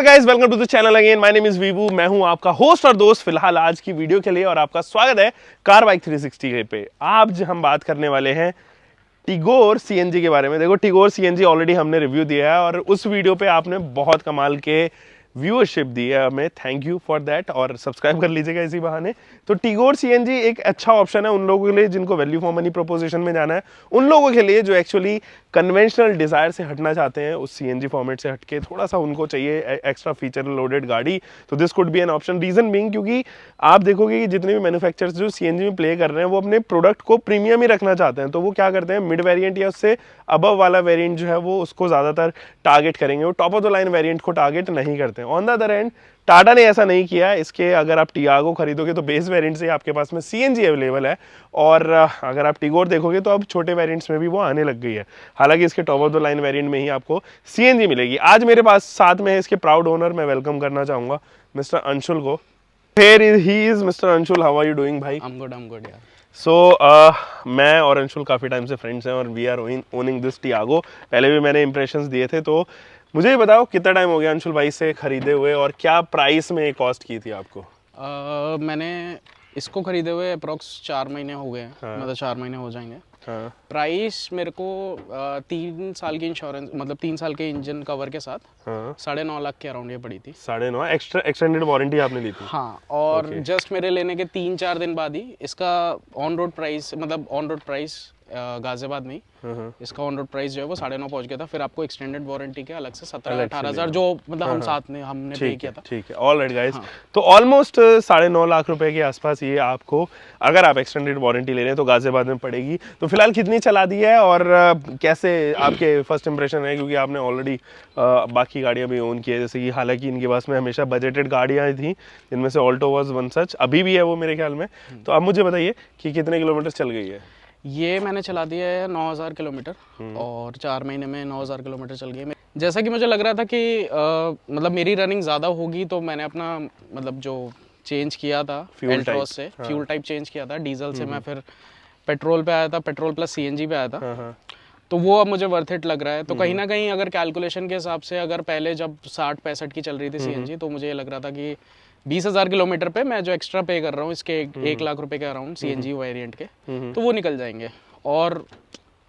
Guys welcome to the channel again. My name is Vivu. मैं हूं आपका होस्ट और दोस्त फिलहाल आज की वीडियो के लिए, और आपका स्वागत है कार बाइक 360 पे। आज हम बात करने वाले हैं टिगोर सीएनजी के बारे में। देखो, टिगोर सीएनजी ऑलरेडी हमने रिव्यू दिया है और उस वीडियो पे आपने बहुत कमाल के व्यूअरशिप दी है हमें, थैंक यू फॉर दैट। और सब्सक्राइब कर लीजिएगा इसी बहाने। तो टिगोर सीएनजी एक अच्छा ऑप्शन है उन लोगों के लिए जिनको वैल्यू फॉर मनी प्रोपोजिशन में जाना है, उन लोगों के लिए जो एक्चुअली कन्वेंशनल डिजायर से हटना चाहते हैं, उस सीएनजी फॉर्मेट से हटके थोड़ा सा उनको चाहिए एक्स्ट्रा फीचर लोडेड गाड़ी। तो this could be an option. Reason being क्योंकि आप देखोगे कि जितने भी मैन्युफैक्चरर्स जो सीएनजी में प्ले कर रहे हैं वो अपने प्रोडक्ट को प्रीमियम ही रखना चाहते हैं। तो वो क्या करते हैं, मिड वेरिएंट या उससे अबव वाला वेरिएंट जो है वो उसको ज्यादातर टारगेट करेंगे, वो top of the line variant को टारगेट नहीं करते हैं। On the other and Tata ने ऐसा नहीं किया। इसके अगर आप टियागो खरीदोगे तो बेस वेरिएंट से आपके पास में सीएनजी अवेलेबल है, और अगर आप टिगोर देखोगे तो अब छोटे वेरिएंट्स में भी वो आने लग गई है। हालांकि इसके top of the line variant में ही आपको सीएनजी मिलेगी। आज मेरे पास साथ में है इसके प्राउड ओनर। मैं वेलकम करना चाहूंगा मिस्टर अंशुल को। Here he is, Mr. Anshul. How are you doing भाई? I'm good यार। सो मैं और अंशुल काफ़ी टाइम से फ्रेंड्स हैं और we are owning this Tiago. पहले भी मैंने इंप्रेशंस दिए थे, तो मुझे ये बताओ कितना टाइम हो गया अंशुल भाई से खरीदे हुए और क्या प्राइस में कॉस्ट की थी आपको? मैंने इसको खरीदे हुए अप्रोक्स 4 महीने हो गए हैं। हाँ। मतलब 4 महीने हो जाएंगे। हाँ। प्राइस मेरे को 3 साल की इंश्योरेंस, मतलब 3 साल के इंजन कवर के साथ, हाँ। 9.5 लाख के अराउंड ये पड़ी थी। 9.5 एक्स्ट्रा एक्सटेंडेड वारंटी आपने ली थी? हाँ, और Okay. जस्ट मेरे लेने के 3-4 दिन बाद ही इसका ऑन रोड प्राइस, मतलब ऑन रोड प्राइस गाजियाबाद में ही इसका ऑन रोड प्राइस जो है वो 9.5 पहुंच गया था। फिर आपको एक्सटेंडेड वारंटी के अलग से 17-18 हज़ार जो मतलब हम साथ में हमने पे किया था। ठीक है, ऑलराइट गाइस। हाँ। तो ऑलमोस्ट 9.5 लाख रुपए के आसपास ये आपको, अगर आप एक्सटेंडेड वारंटी ले रहे हैं तो गाजियाबाद में पड़ेगी। तो फिलहाल कितनी चला दी है और कैसे आपके फर्स्ट इंप्रेशन है, क्योंकि आपने ऑलरेडी बाकी गाड़ियां भी ओन की है, जैसे कि हालांकि इनके पास में हमेशा बजटेड गाड़ियां थी जिनमें से ऑल्टो वाज वन सच, अभी भी है वो मेरे ख्याल में। तो आप मुझे बताइए कि कितने किलोमीटर चल गई है? ये मैंने चला दिया है 9,000 किलोमीटर, और 4 महीने में 9,000 किलोमीटर चल गई है। जैसा कि मुझे लग रहा था कि मतलब मेरी रनिंग ज़्यादा होगी, तो मैंने अपना मतलब जो चेंज किया था एल्ट्रॉस से, फ्यूल टाइप चेंज किया था। डीजल से मैं फिर पेट्रोल पे आया था, पेट्रोल प्लस सीएनजी पे आया था। तो वो अब मुझे वर्थ इट लग रहा है। तो कहीं ना कहीं अगर कैलकुलेशन के हिसाब से, अगर पहले जब 60-65 की चल रही थी सीएनजी, तो मुझे ये लग रहा था कि 20,000 किलोमीटर पे मैं जो एक्स्ट्रा पे कर रहा हूँ इसके 1 लाख रुपए के अराउंड सीएनजी वेरिएंट के, तो वो निकल जाएंगे। और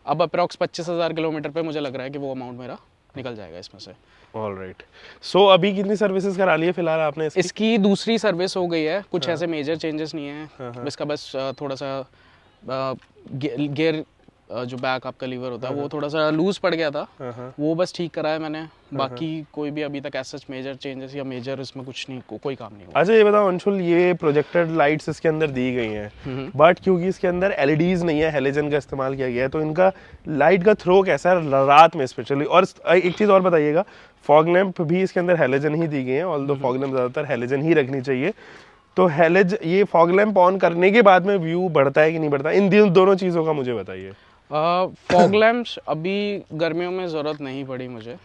अब अप्रॉक्स 25,000 किलोमीटर पे मुझे लग रहा है कि वो अमाउंट मेरा निकल जाएगा इसमें से। ऑलराइट। सो अभी कितनी सर्विसेज करा ली है फिलहाल आपने इसकी दूसरी सर्विस हो गई है। कुछ ऐसे मेजर चेंजेस नहीं है। इसका बस थोड़ा सा गियर, जो बैक आपका लीवर होता है वो थोड़ा सा लूज पड़ गया था, वो बस ठीक करा है मैंने। बाकी कोई भी अभी तक ऐसा मेजर चेंजेस या मेजर इसमें कुछ नहीं, कोई काम नहीं हुआ। अच्छा ये बताओ अंशुल, ये प्रोजेक्टेड लाइट्स इसके अंदर दी गई हैं, बट क्योंकि इसके अंदर एलईडीज नहीं है, हेलोजन का इस्तेमाल किया गया है, तो इनका लाइट का थ्रो कैसा है रात में स्पेशली? और एक चीज़ और बताइएगा, फॉग लैंप भी इसके अंदर हेलोजन ही दी गई है, ऑल्दो फॉग लैंप ज़्यादातर हेलोजन ही रखनी चाहिए। तो ये फॉग लैंप ऑन करने के बाद में व्यू बढ़ता है कि नहीं बढ़ता? इन दोनों चीज़ों का मुझे बताइए। फॉग लैम्प्स अभी गर्मियों में ज़रूरत नहीं पड़ी मुझे।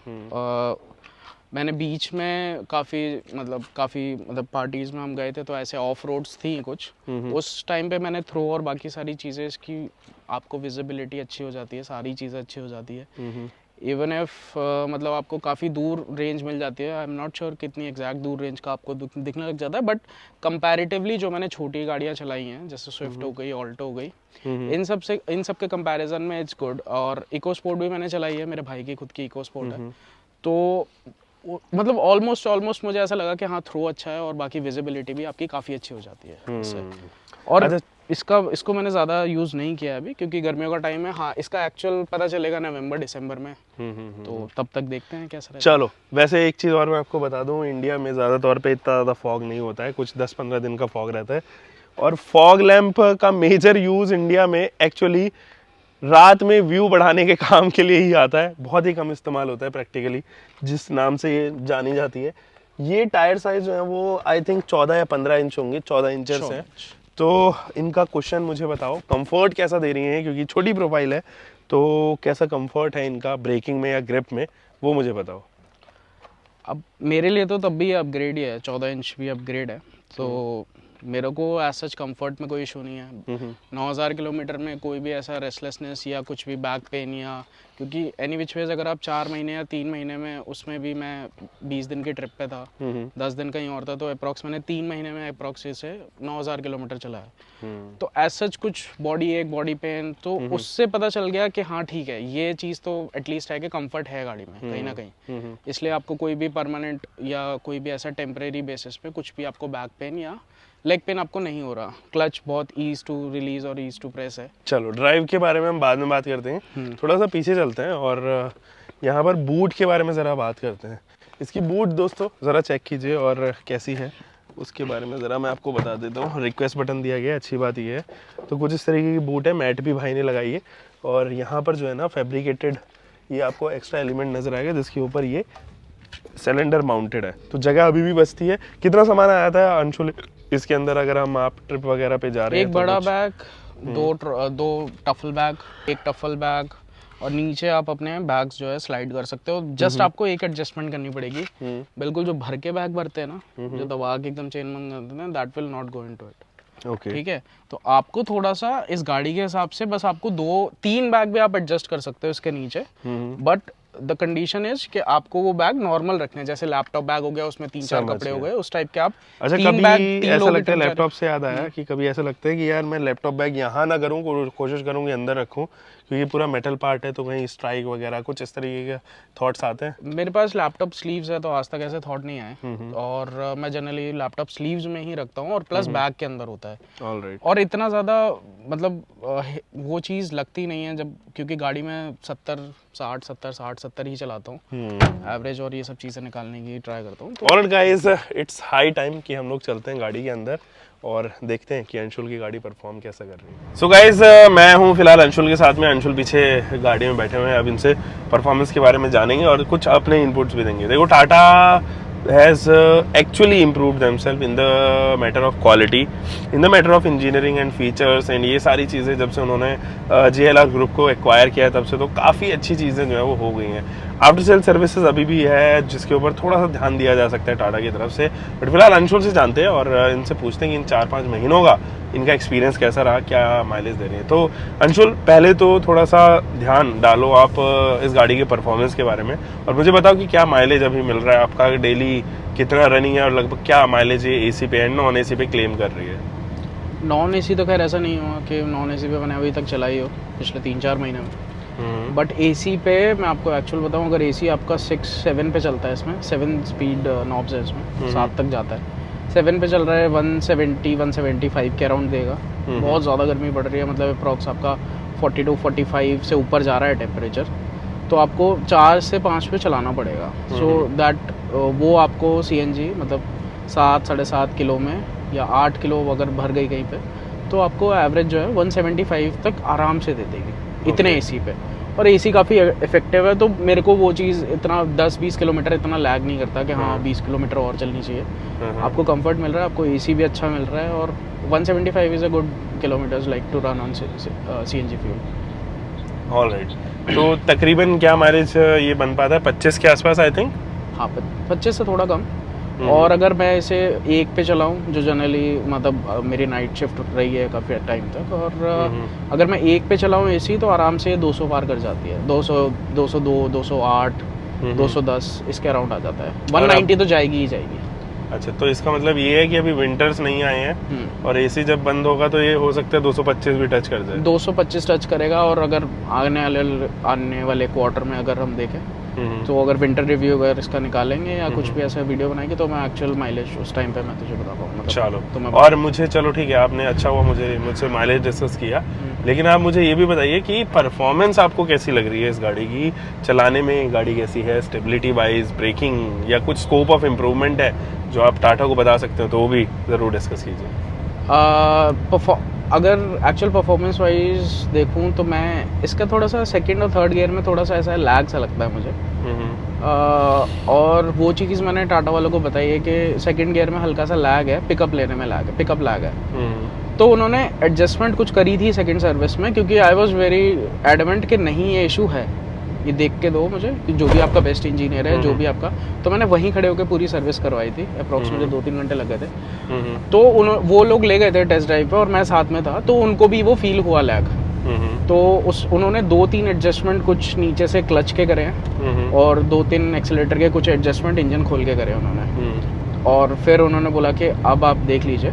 मैंने बीच में काफ़ी पार्टीज़ में हम गए थे, तो ऐसे ऑफ रोड्स थी कुछ, उस टाइम पे मैंने थ्रो और बाकी सारी चीज़ें, इसकी आपको विजिबिलिटी अच्छी हो जाती है, सारी चीज़ें अच्छी हो जाती है। इवन इफ मतलब आपको काफ़ी दूर रेंज मिल जाती है। आई एम नॉट श्योर कितनी एग्जैक्ट दूर रेंज का आपको दिखने लग जाता है, बट कंपैरेटिवली जो मैंने छोटी गाड़ियाँ चलाई हैं, जैसे स्विफ्ट हो गई, ऑल्टो हो गई, इन सब के कंपैरिजन में इट्स गुड। और इको स्पोर्ट भी मैंने चलाई है, मेरे भाई की खुद की इको स्पोर्ट है। तो मतलब ऑलमोस्ट मुझे ऐसा लगा कि हाँ, थ्रो अच्छा है और बाकी विजिबिलिटी भी आपकी काफ़ी अच्छी हो जाती है इससे। और इसको मैंने ज़्यादा यूज़ नहीं किया है अभी, क्योंकि गर्मियों का टाइम है। हाँ, इसका एक्चुअल पता चलेगा नवंबर-दिसंबर में, तो तब तक देखते हैं कैसा रहता है। चलो, वैसे एक चीज़ और मैं आपको बता दूं, इंडिया में ज़्यादा तौर पे इतना ज़्यादा फॉग नहीं होता है, कुछ 10-15 दिन का फॉग रहता है। और फॉग लैंप का मेजर यूज़ इंडिया में एक्चुअली रात में व्यू बढ़ाने के काम के लिए ही आता है, बहुत ही कम इस्तेमाल होता है प्रैक्टिकली, जिस नाम से ये जानी जाती है। ये टायर साइज जो है वो आई थिंक 14 या 15 इंच होंगे, 14 इंचर्स हैं। तो इनका क्वेश्चन मुझे बताओ, कंफर्ट कैसा दे रही हैं, क्योंकि छोटी प्रोफाइल है, तो कैसा कंफर्ट है इनका ब्रेकिंग में या ग्रिप में, वो मुझे बताओ। अब मेरे लिए तो तब भी अपग्रेड ही है, 14 इंच भी अपग्रेड है, तो मेरे को एज सच कंफर्ट में कोई इशू नहीं है। 9,000 किलोमीटर में कोई भी ऐसा रेस्टलेसनेस या कुछ भी बैक पेन या क्योंकि एनी विच वेज अगर आप 4 महीने या 3 महीने में, उसमें भी मैं 20 दिन की ट्रिप पे था, 10 दिन कहीं और था, तो अप्रॉक्स मैंने 3 महीने में अप्रॉक्स से 9,000 किलोमीटर चलाया। तो एज सच कुछ बॉडी एक बॉडी पेन, तो उससे पता चल गया कि हाँ ठीक है, ये चीज़ तो एटलीस्ट है कि कंफर्ट है गाड़ी में कहीं ना कहीं। इसलिए आपको कोई भी परमानेंट या कोई भी ऐसा टेम्परेरी बेसिस पे कुछ भी आपको बैक पेन या लेग पेन आपको नहीं हो रहा। क्लच बहुत ईज टू रिलीज और ईज टू प्रेस है। चलो ड्राइव के बारे में हम बाद में बात करते हैं, थोड़ा सा पीछे चलते हैं और यहाँ पर बूट के बारे में ज़रा बात करते हैं। इसकी बूट दोस्तों ज़रा चेक कीजिए और कैसी है उसके बारे में ज़रा मैं आपको बता देता हूँ। रिक्वेस्ट बटन दिया गया है, अच्छी बात ये है। तो कुछ इस तरीके की बूट है, मैट भी भाई ने लगाई है और यहाँ पर जो है ना फैब्रिकेटेड ये आपको एक्स्ट्रा एलिमेंट नज़र आएगा जिसके ऊपर ये सिलेंडर माउंटेड है। तो जगह अभी भी बचती है। कितना सामान आया था अंशुल इसके अंदर, अगर हम आप ट्रिप वगैरह पे जा रहे हैं? एक बड़ा बैग, दो टफल बैग, एक टफल बैग, और नीचे आप अपने बैग्स जो है स्लाइड कर सकते हो। जस्ट आपको एक एडजस्टमेंट करनी पड़ेगी। बिल्कुल जो भर के बैग भरते हैं ना, जो दबा के एकदम चेन बंद करते हैं, that will not go into it. Okay ठीक है, तो आपको थोड़ा सा इस गाड़ी के हिसाब से बस आपको 2-3 बैग भी आप एडजस्ट कर सकते हो इसके नीचे। बट द कंडीशन इज कि आपको वो बैग नॉर्मल रखने हैं। जैसे लैपटॉप बैग हो गया, उसमें 3-4 कपड़े हो गए, उस टाइप के आप। अच्छा, कभी ऐसा लगता है, लैपटॉप से याद आया कि कभी ऐसा लगता है कि यार मैं लैपटॉप बैग यहाँ ना करूँ, कोशिश करूँ कि अंदर रखूँ, क्योंकि पूरा मेटल पार्ट है तो कहीं स्ट्राइक वगैरह कुछ इस तरीके के थॉट्स आते हैं? मेरे पास लैपटॉप स्लीव्स है तो आज तक ऐसे थॉट नहीं आए, और मैं जनरली लैपटॉप स्लीव्स में ही रखता हूँ, और प्लस बैग के अंदर होता है। ऑलराइट। और इतना ज़्यादा मतलब वो चीज़ लगती नहीं है, जब क्योंकि गाड़ी में 60-70 ही चलाता हूँ एवरेज, और ये सब चीज़ें निकालने की ट्राई करता हूँ। तो alright guys, it's high time कि हम लोग चलते हैं गाड़ी के अंदर और देखते हैं कि अंशुल की गाड़ी परफॉर्म कैसा कर रही है। सो गाइस, मैं हूं फिलहाल अंशुल के साथ में। अंशुल पीछे गाड़ी में बैठे हुए हैं। अब इनसे परफॉर्मेंस के बारे में जानेंगे और कुछ अपने इनपुट्स भी देंगे। देखो, Tata has actually improved themselves in the matter of quality, in the matter of engineering and features, and ये सारी चीज़ें जब से उन्होंने JLR ग्रुप को एक्वायर किया तब से तो काफ़ी अच्छी चीज़ें जो है वो हो गई हैं। आफ्टर सेल सर्विसेज अभी भी है जिसके ऊपर थोड़ा सा ध्यान दिया जा सकता है टाटा की तरफ से, बट फिलहाल अंशुल से जानते हैं और इनसे पूछते हैं कि इन 4-5 महीनों का इनका एक्सपीरियंस कैसा रहा, क्या माइलेज दे रही है। तो अंशुल, पहले तो थोड़ा सा ध्यान डालो आप इस गाड़ी के परफॉर्मेंस के बारे में और मुझे बताओ कि क्या माइलेज अभी मिल रहा है आपका, डेली कितना रनिंग है और लगभग क्या माइलेज ये AC पे एंड नॉन AC पे क्लेम कर रही है? नॉन AC तो खैर ऐसा नहीं हुआ कि नॉन AC पे मैंने अभी तक चलाई हो पिछले 3-4 महीने में, बट AC पे मैं आपको एक्चुअल बताऊं, अगर AC आपका 6-7 पे चलता है, इसमें 7 स्पीड नॉब्स है, इसमें 7 तक जाता है, 7 पे चल रहा है, 170-175 के अराउंड देगा। बहुत ज़्यादा गर्मी पड़ रही है, मतलब अप्रॉक्स आपका 42-45 से ऊपर जा रहा है टेम्परेचर, तो आपको 4 से 5 पे चलाना पड़ेगा। सो दैट वो आपको CNG मतलब 7-7.5 किलो में या 8 किलो अगर भर गई कहीं पे, तो आपको एवरेज जो है 175 तक आराम से दे देगी इतने AC पे। और AC काफ़ी इफेक्टिव है, तो मेरे को वो चीज़ इतना 10-20 किलोमीटर इतना लैग नहीं करता कि हाँ 20 किलोमीटर और चलनी चाहिए। आपको कंफर्ट मिल रहा है, आपको AC भी अच्छा मिल रहा है, और 175 is a good kilometres like to run on CNG fuel. Alright, तो तकरीबन क्या माइलेज ये बन पाता है? 25 के आसपास आई थिंक। हाँ, 25 से थोड़ा कम। और अगर मैं इसे 1 पे चलाऊं, जो जनरली मतलब मेरी नाइट शिफ्ट रही है काफ़ी टाइम तक, और अगर मैं 1 पे चलाऊं AC, तो आराम से 200 पार कर जाती है, 200, 202, 208, 210 इसके अराउंड आ जाता है। 190 तो जाएगी ही जाएगी। अच्छा, तो इसका मतलब ये है कि अभी विंटर्स नहीं आए हैं और AC जब बंद होगा तो ये हो सकता है 225 भी टच कर जाए। 225 टच करेगा, और अगर आने वाले क्वार्टर में अगर हम देखें तो अगर विंटर रिव्यू अगर इसका निकालेंगे या कुछ भी ऐसा वीडियो बनाएंगे, तो मैं एक्चुअल माइलेज उस टाइम पे मैं तुझे बता पाऊंगा। मतलब चलो, तो और मुझे, चलो ठीक है, आपने अच्छा हुआ मुझसे माइलेज डिस्कस किया, लेकिन आप मुझे ये भी बताइए कि परफॉर्मेंस आपको कैसी लग रही है इस गाड़ी की चलाने में? गाड़ी कैसी है स्टेबिलिटी वाइज, ब्रेकिंग, या कुछ स्कोप ऑफ इम्प्रूवमेंट है जो आप टाटा को बता सकते हो, तो वो भी ज़रूर डिस्कस कीजिए। अगर एक्चुअल परफॉर्मेंस वाइज देखूं तो मैं इसका थोड़ा सा सेकंड और थर्ड गियर में थोड़ा सा ऐसा लैग सा लगता है मुझे। और वो चीज़ मैंने टाटा वालों को बताई है कि सेकंड गियर में हल्का सा लैग है, पिकअप लेने में लैग है, पिकअप लैग है। तो उन्होंने एडजस्टमेंट कुछ करी थी सेकंड सर्विस में, क्योंकि आई वाज वेरी एडमेंट कि नहीं ये इशू है, ये देख के दो मुझे, जो भी आपका बेस्ट इंजीनियर है, जो भी आपका। तो मैंने वहीं खड़े होकर पूरी सर्विस करवाई थी, अप्रॉक्सीमेटली 2-3 घंटे लग गए थे। तो वो लोग ले गए थे टेस्ट ड्राइव पे और मैं साथ में था, तो उनको भी वो फील हुआ लैग। तो उन्होंने 2-3 एडजस्टमेंट कुछ नीचे से क्लच के करे हैं और 2-3 एक्सीलेटर के कुछ एडजस्टमेंट इंजन खोल के करे उन्होंने। और फिर उन्होंने बोला कि अब आप देख लीजिए,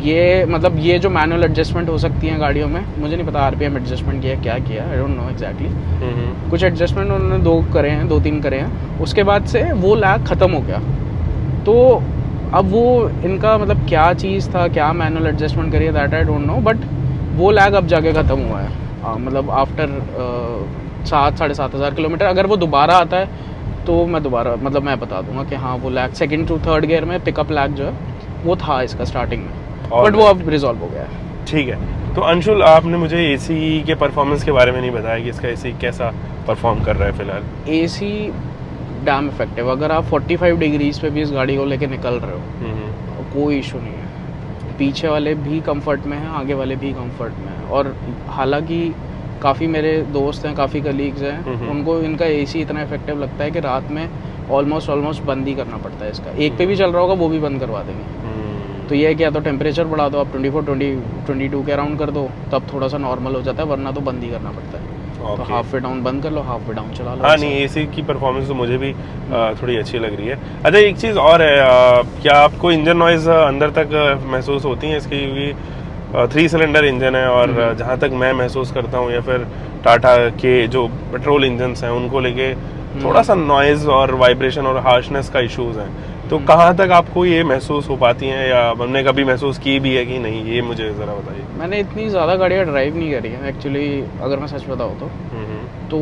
ये मतलब ये जो मैनुअल एडजस्टमेंट हो सकती हैं गाड़ियों में, मुझे नहीं पता आरपीएम एडजस्टमेंट किया क्या किया, आई डोंट नो एग्जैक्टली। कुछ एडजस्टमेंट उन्होंने 2-3 करे हैं। उसके बाद से वो लैग ख़त्म हो गया। तो अब वो इनका मतलब क्या चीज़ था, क्या मैनुअल एडजस्टमेंट करिए, that I don't know, but वो लैग अब जाके ख़त्म हुआ है। मतलब आफ्टर 7-7.5 हज़ार किलोमीटर अगर वो दोबारा आता है तो मैं दोबारा मतलब मैं बता दूंगा कि हाँ वो lag second to third gear में पिकअप लैग जो है वो था इसका स्टार्टिंग में, बट वो अब रिजॉल्व हो गया है। ठीक है। तो अंशुल, आपने मुझे एसी के परफॉर्मेंस के बारे में नहीं बताया कि इसका एसी कैसा परफॉर्म कर रहा है फिलहाल। एसी डैम इफेक्टिव, अगर आप 45 डिग्रीज पे भी इस गाड़ी को लेके निकल रहे हो कोई इशू नहीं है। पीछे वाले भी कंफर्ट में हैं, आगे वाले भी कंफर्ट में हैं। और हालांकि काफ़ी मेरे दोस्त हैं, काफ़ी कलीग्स हैं, उनको इनका एसी इतना इफेक्टिव लगता है कि रात में ऑलमोस्ट बंद ही करना पड़ता है इसका। एक पे भी चल रहा होगा वो भी बंद करवा देंगे। तो ये है कि या तो टेम्परेचर बढ़ा दो आप 24-22 के अराउंड कर दो, तब थोड़ा सा नॉर्मल हो जाता है, वरना तो बंद ही करना पड़ता है। तो हाफ वे डाउन बंद कर लो, हाफ वे डाउन चला लो। हाँ नहीं, एसी की परफॉर्मेंस तो मुझे भी थोड़ी अच्छी लग रही है। अच्छा, एक चीज़ और है, क्या आपको इंजन नॉइज अंदर तक महसूस होती है इसकी? क्योंकि 3 सिलेंडर इंजन है और जहाँ तक मैं महसूस करता हूँ या फिर टाटा के जो पेट्रोल इंजन्स हैं उनको लेके थोड़ा सा नॉइज और वाइब्रेशन और हार्शनेस का इश्यूज हैं। तो कहाँ तक आपको ये महसूस हो पाती हैं, या हमने कभी महसूस की भी है कि नहीं, ये मुझे ज़रा बताइए। मैंने इतनी ज़्यादा गाड़ियाँ ड्राइव नहीं करी है एक्चुअली, अगर मैं सच बताऊँ तो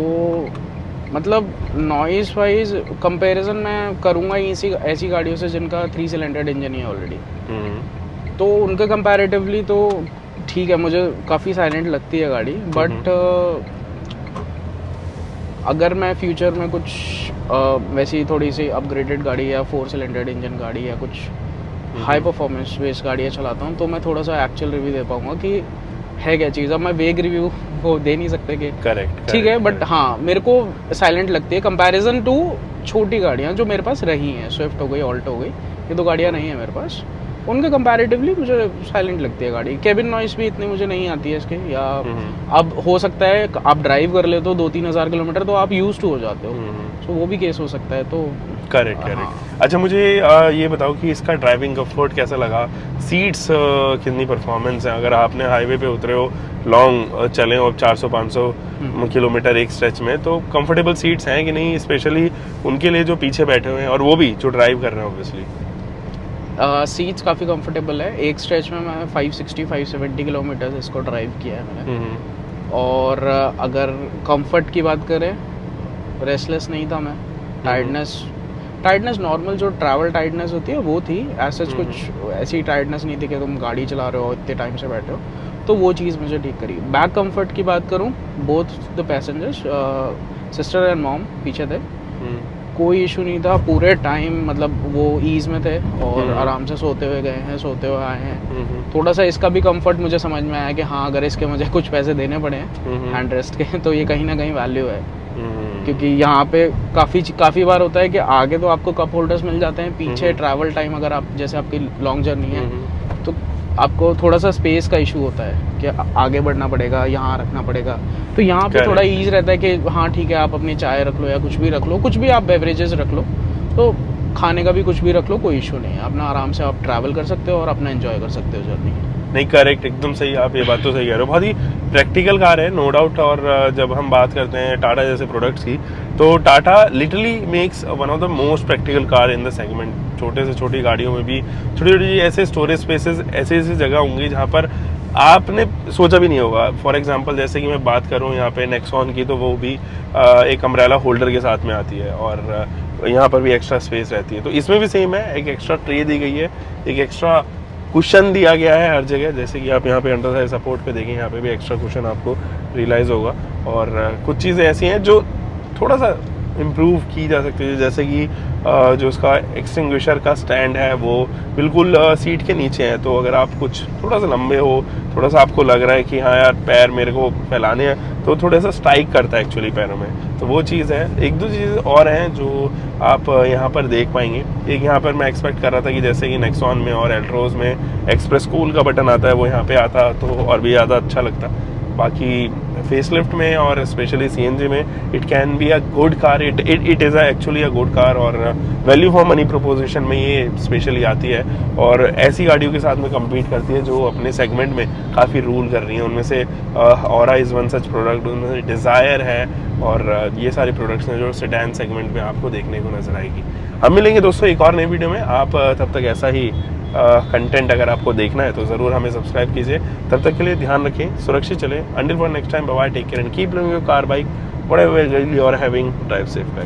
मतलब नॉइज़ वाइज कंपैरिजन मैं करूँगा ऐसी गाड़ियों से जिनका 3 सिलेंडर इंजन ही है ऑलरेडी। तो उनके कंपैरेटिवली तो ठीक है, मुझे काफ़ी साइलेंट लगती है गाड़ी। बट अगर मैं फ्यूचर में कुछ वैसी थोड़ी सी अपग्रेडेड गाड़ी या 4 सिलेंडर इंजन गाड़ी या कुछ हाई परफॉर्मेंस बेस्ड गाड़ियाँ चलाता हूँ तो मैं थोड़ा सा एक्चुअल रिव्यू दे पाऊँगा कि है क्या चीज़। अब मैं वेग रिव्यू वो दे नहीं सकते कि करेक्ट ठीक है, बट हाँ मेरे को साइलेंट लगती है कंपैरिजन टू छोटी गाड़ियाँ जो मेरे पास रही हैं। स्विफ्ट हो गई, ऑल्टो हो गई, ये 2 गाड़ियाँ नहीं है मेरे पास, उनके कंपैरेटिवली मुझे साइलेंट लगती है गाड़ी। केबिन नॉइस भी इतनी मुझे नहीं आती है इसके, या अब हो सकता है आप ड्राइव कर लेते हो 2-3 हज़ार किलोमीटर तो आप यूज टू हो जाते हो, तो वो भी केस हो सकता है। तो करेक्ट। अच्छा, मुझे ये बताओ कि इसका ड्राइविंग कंफर्ट कैसा लगा, सीट्स कितनी परफॉर्मेंस है? अगर आपने हाईवे पे उतरे हो, लॉन्ग चले हो 400-500 किलोमीटर एक स्ट्रेच में, तो कंफर्टेबल सीट्स हैं कि नहीं, स्पेशली उनके लिए जो पीछे बैठे हुए हैं और वो भी जो ड्राइव कर रहे हैं ऑब्वियसली? सीट्स काफ़ी कंफर्टेबल है। एक स्ट्रेच में मैं 560-570 किलोमीटर इसको ड्राइव किया है मैंने। और अगर कंफर्ट की बात करें, रेस्टलेस नहीं था मैं। टायर्डनेस नॉर्मल जो ट्रैवल टायर्डनेस होती है वो थी, ऐसा कुछ ऐसी टायर्डनेस नहीं थी कि तुम गाड़ी चला रहे हो इतने टाइम से बैठे हो, तो वो चीज़ मुझे ठीक करी। बैक कंफर्ट की बात करूँ, both the passengers sister and mom पीछे थे, कोई इशू नहीं था पूरे टाइम। मतलब वो ईज़ में थे और आराम से सोते हुए गए हैं, सोते हुए आए हैं। थोड़ा सा इसका भी कंफर्ट मुझे समझ में आया कि हाँ अगर इसके मुझे कुछ पैसे देने पड़े हैं हैंड रेस्ट के तो ये कहीं ना कहीं वैल्यू है। क्योंकि यहाँ पे काफ़ी बार होता है कि आगे तो आपको कप होल्डर्स मिल जाते हैं, पीछे ट्रैवल टाइम अगर आप जैसे आपकी लॉन्ग जर्नी है तो आपको थोड़ा सा स्पेस का इशू होता है कि आगे बढ़ना पड़ेगा, यहाँ रखना पड़ेगा। तो यहाँ पे थोड़ा ईज रहता है कि हाँ ठीक है आप अपनी चाय रख लो या कुछ भी रख लो, कुछ भी आप बेवरेजेस रख लो, तो खाने का भी कुछ भी रख लो, कोई इशू नहीं है। अपना आराम से आप ट्रैवल कर सकते हो और अपना एंजॉय कर सकते हो जर्नी। नहीं, करेक्ट, एकदम सही, आप ये बात तो सही कह रहे हो। बहुत ही प्रैक्टिकल कार है, नो डाउट। और जब हम बात करते हैं टाटा जैसे प्रोडक्ट्स की, तो Tata literally makes one of the most practical car in the segment. छोटे से छोटी गाड़ियों में भी छोटी छोटी ऐसे स्टोरेज स्पेसेस, ऐसी जगह होंगी जहाँ पर आपने सोचा भी नहीं होगा। फॉर एग्जांपल जैसे कि मैं बात करूँ यहाँ पे नेक्सॉन की, तो वो भी एक अम्ब्रेला होल्डर के साथ में आती है और यहाँ पर भी एक्स्ट्रा स्पेस रहती है। तो इसमें भी सेम है, एक एक्स्ट्रा ट्रे दी गई है, एक एक्स्ट्रा कुशन दिया गया है हर जगह। जैसे कि आप यहाँ पे अंडर साइड सपोर्ट पे देखें, यहाँ पे भी एक्स्ट्रा कुशन आपको रियलाइज़ होगा। और कुछ चीज़ें ऐसी हैं जो थोड़ा सा इम्प्रूव की जा सकती है, जैसे कि जो उसका एक्सटिंग्विशर का स्टैंड है वो बिल्कुल सीट के नीचे है। तो अगर आप कुछ थोड़ा सा लंबे हो, थोड़ा सा आपको लग रहा है कि हाँ यार पैर मेरे को फैलाने हैं, तो थोड़ा सा स्ट्राइक करता है एक्चुअली पैरों में। तो वो चीज़ है। एक दो चीज़ और हैं जो आप यहाँ पर देख पाएंगे। एक यहाँ पर मैं एक्सपेक्ट कर रहा था कि जैसे कि नेक्सॉन में और एल्ट्रोज में एक्सप्रेस कूल का बटन आता है, वो यहाँ पे आता तो और भी ज़्यादा अच्छा लगता। बाकी फेसलिफ्ट में और स्पेशली सीएनजी में it can be a good car, it is actually a good car, और वैल्यू फॉर मनी प्रोपोजिशन में ये स्पेशली आती है और ऐसी गाड़ियों के साथ में कम्पीट करती है जो अपने सेगमेंट में काफ़ी रूल कर रही हैं। उनमें से aura is one such product, उनमें से डिज़ायर है, और ये सारे प्रोडक्ट्स हैं जो सेडान सेगमेंट में आपको देखने को नजर आएगी। हम मिलेंगे दोस्तों एक और नई वीडियो में। आप तब तक ऐसा ही कंटेंट अगर आपको देखना है तो ज़रूर हमें सब्सक्राइब कीजिए। तब तक के लिए ध्यान रखें, सुरक्षित चलें। Until for next time, bye, take care and keep loving your car, bike, whatever you are having, drive safe guys.